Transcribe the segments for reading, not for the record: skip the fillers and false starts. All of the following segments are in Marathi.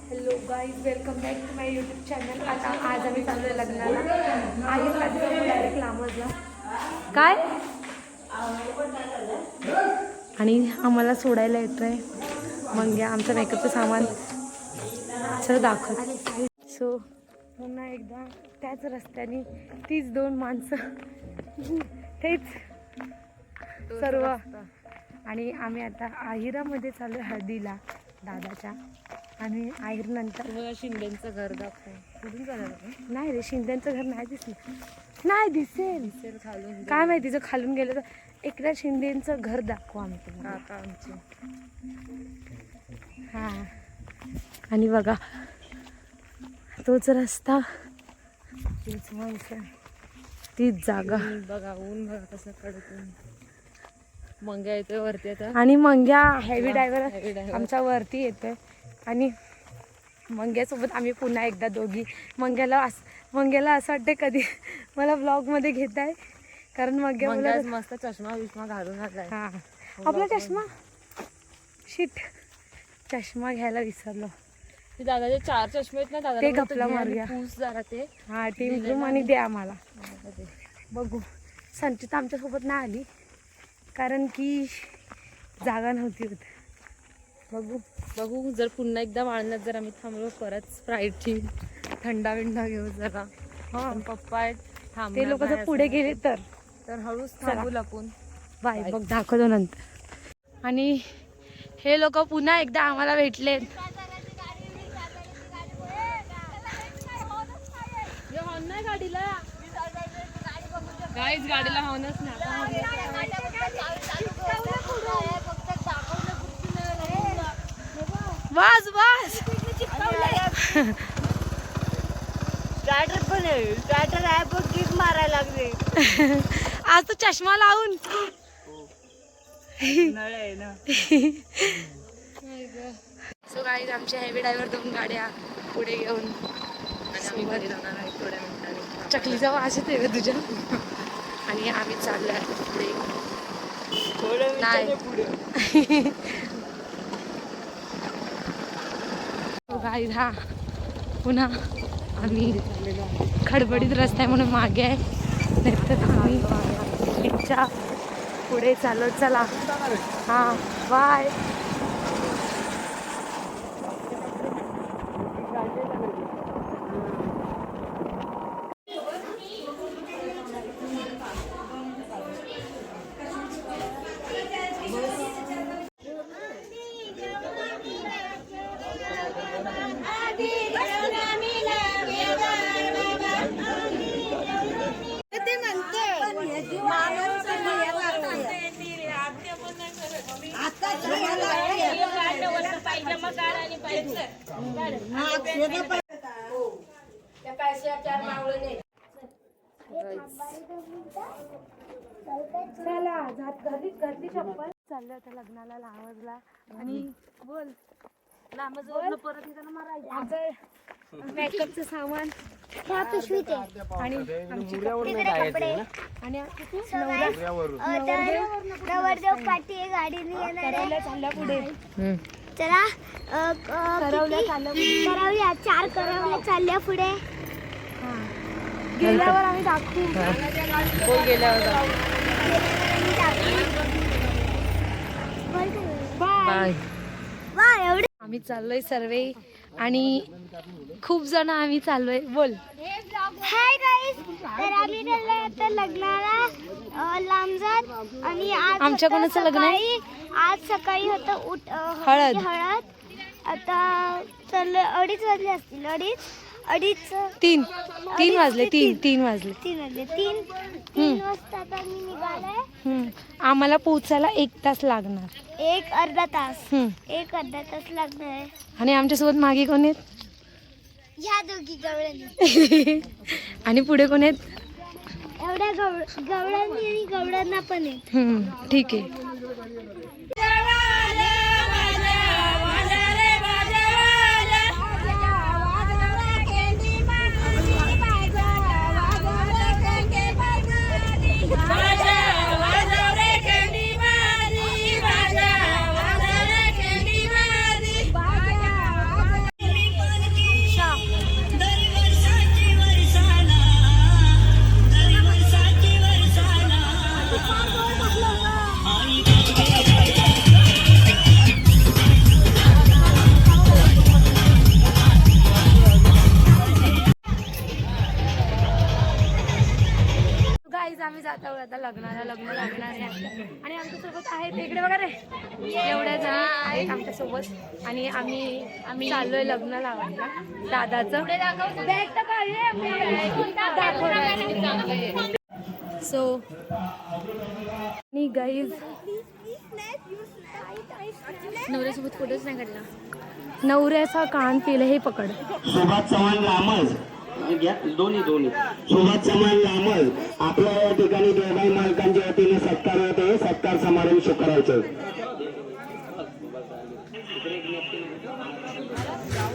Hello guys, welcome back to my YouTube channel. आता आज आम्ही चाललो आहे लग्नाला. आहे डायरेक्ट लांबजला काय आणि आम्हाला सोडायला येतो आहे. मग या आमचं मेकअपचं सामान सर दाखवत. सो पुन्हा एकदा त्याच रस्त्याने तीच दोन माणसं तेच सर्व. आणि आम्ही आता आहिरामध्ये चालू आहे हळदीला दादाच्या. आणि आईर नंतर शिंदेचं घर दाखव. कुठून झालं नाही रे, शिंदेचं घर नाही दिसलं. नाही दिसेल खालून काय माहिती, जर खालून गेलं तर एकदा शिंदेचं घर दाखवू आम्ही तुम्हाला. काका आमचे. हां, आणि बघा तोच रस्ता, तीच माणसं, तीच जागा. बघा ऊन बघा कसं कडकून. मंग्या येतोय वरती आता. आणि मंग्या हेवी ड्रायव्हर आमच्या वरती येतोय. आणि मंग्यासोबत आम्ही पुन्हा एकदा दोघी. मंग्याला असं वाटतं कधी मला ब्लॉगमध्ये घेत आहे, कारण मंग्या मस्त चष्मा बिष्मा घालून आलाय. हां, आपला चष्मा शिट, चष्मा घ्यायला विसरलो. ते दादाचे 4 चष्मे आहेत ना दादा, ते गपला मारूया. पूस जरा ते. हां, टीम रूम आणि द्या आम्हाला. बघू, संचिता आमच्यासोबत नाही आली कारण की जागा नव्हती होत. बघू जर पुन्हा एकदा वाळण्यात जर आम्ही थांबलो, परत स्प्राईटची थंडा विंडा घेऊ जरा. हां, पप्पा आहेत ते लोक जर पुढे गेले तर हळूच थांबू आपण. बाय, बघ दाखवतो नंतर. आणि हे लोक पुन्हा एकदा आम्हाला भेटले. गाडीला हॉर्नच नाही. बस बस, स्टार्टर पण आहे. स्टार्टर आहे पण किक मारायला लागले. आज तो चष्मा लावून. सो गाईज, आमचे हेवी ड्रायव्हर 2 गाड्या पुढे घेऊन आम्ही घरी जाणार आहे थोड्या मिनिटांनी. चकलीचा वास येते का तुझ्या? आणि आम्ही चाललोय पुढे. गाईज, हा पुन्हा आम्ही खडबडीत रस्ता आहे म्हणून मागे आहे, नाहीतर आम्ही इच्छा पुढे चालू. चला, हां बाय. चला, घरली चप्पल. चाललं होतं लग्नाला लांबजला. आणि बोल लांबजवळ परत येताना मारायचं. मेकअपचं सामान ह्या पिशवीत आहे. आणि आमची कपडे आणि नवरदेव पाठी गाडीने येणार चालल्या पुढे. चला, करवल्या 4 करवल्या चालल्या पुढे. गेल्यावर आम्ही दाखवू. बाय. एवढे आम्ही चाललोय सर्वे आणि खूप जण आम्ही चाललोय. बोल. हाय गाईस, तर आम्ही चाललोय आता लग्नाला लांबजात. आणि आज आमच्या कोणाचं लग्न आहे? आज सकाळी होतं हळद. आता चाललोय. 2:30 वाजले असतील. 3 वाजले. 3 वाजले. 3 वाजता आता मी निघालाय. आम्हाला पोचायला 1 तास लागणार. 1 अर्धा तास. 1 अर्धा तास लागणार आहे. आणि आमच्यासोबत मागे कोण आहेत? ह्या दोघी गवळणी. आणि पुढे कोण आहेत? एवढ्या गवळणी आणि गवळ्यांना पण आहे. ठीक आहे. आता लग्न लागणार आहे आणि आमच्यासोबत आहेत इकडे वगैरे एवढ्या जण आहेत आमच्यासोबत आणि आम्ही चाललोय लग्न लावायला दादाचं सो गाईज नवऱ्यासोबत फोटोच नाही काढला. नवऱ्याचा कान केलं हे पकड. सुभाष चव्हाण लामज दोन्ही सुभाष चव्हाण लामज आपल्या या ठिकाणी दोघाही मालकांच्या वतीने सत्कार होते. सत्कार समारंभ शुक्राचे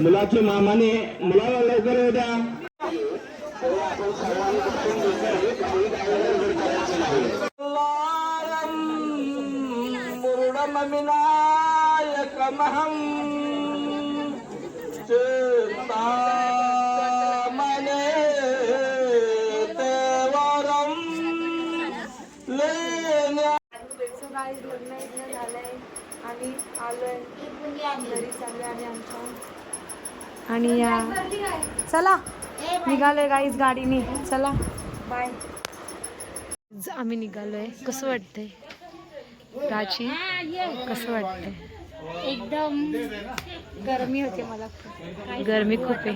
मुलाची मामाने मुलाला लवकर येऊ द्या. लग्न इथं झालंय आम्ही आलोय घरी चाललोय आम्ही आमच्या आणि या चला निघालोय गाईज गाडीने. चला बाय. आम्ही निघालोय. कसं वाटतंय प्राची? कसं वाटतंय? एकदम गरमी होते मला. गरमी खूप आहे.